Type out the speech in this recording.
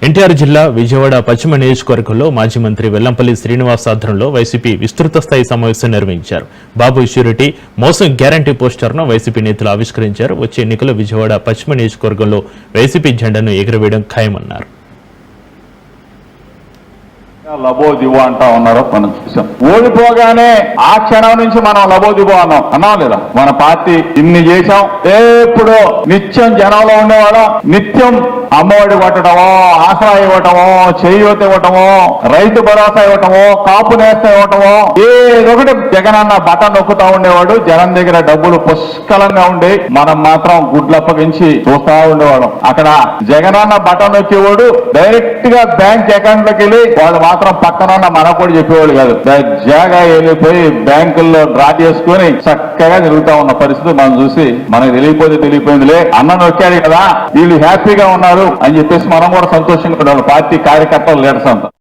ఎన్టీఆర్ జిల్లా విజయవాడ పశ్చిమ నియోజకవర్గంలో మాజీ మంత్రి వెల్లంపల్లి శ్రీనివాస్ ఆధ్వర్యంలో వైసీపీ విస్తృత స్థాయి సమావేశం నిర్వహించారు. బాబు ష్యూరిటీ మోసం గ్యారంటీ పోస్టర్ను వైసీపీ నేతలు ఆవిష్కరించారు. వచ్చే ఎన్నికల్లో విజయవాడ పశ్చిమ నియోజకవర్గంలో వైసీపీ జెండాను ఎగురవేయడం ఖాయమన్నారు. లబోదిబో అంటా ఉన్నారో మనం చూసాం. ఓడిపోగానే ఆ క్షణం నుంచి మనం లబోదిబో అన్నాం లేదా? మన పార్టీ ఇన్ని చేశాం. ఎప్పుడో నిత్యం జనంలో ఉండేవాళ్ళం. నిత్యం అమ్మఒడి కొట్టడమో, ఆసరా ఇవ్వటమో, చేయూత ఇవ్వటమో, రైతు భరోసా ఇవ్వటమో, కాపు నేస్తం ఇవ్వటమో, ఏదొకటి జగనన్న బటన్ నొక్కుతా ఉండేవాడు. జనం దగ్గర డబ్బులు పుష్కలంగా ఉండే మనం మాత్రం గుడ్లప్పగించి చూస్తా ఉండేవాళ్ళం. అక్కడ జగనన్న బటన్ నొక్కేవాడు డైరెక్ట్ గా బ్యాంక్ అకౌంట్ లోకి వెళ్ళి వాళ్ళు మాత్రం పక్కన మనకు కూడా చెప్పేవాళ్ళు కాదు. జాగా వెళ్ళిపోయి బ్యాంకుల్లో డ్రా చేసుకుని చక్కగా తిరుగుతా ఉన్న పరిస్థితి మనం చూసి మనకు తెలియపోయిందిలే, అన్న నొక్కాడు కదా, వీళ్ళు హ్యాపీగా ఉన్నారు అని చెప్పేసి మనం కూడా సంతోషంగా ఉండాలి. పార్టీ కార్యకర్తలు లీడర్స్ అంతా.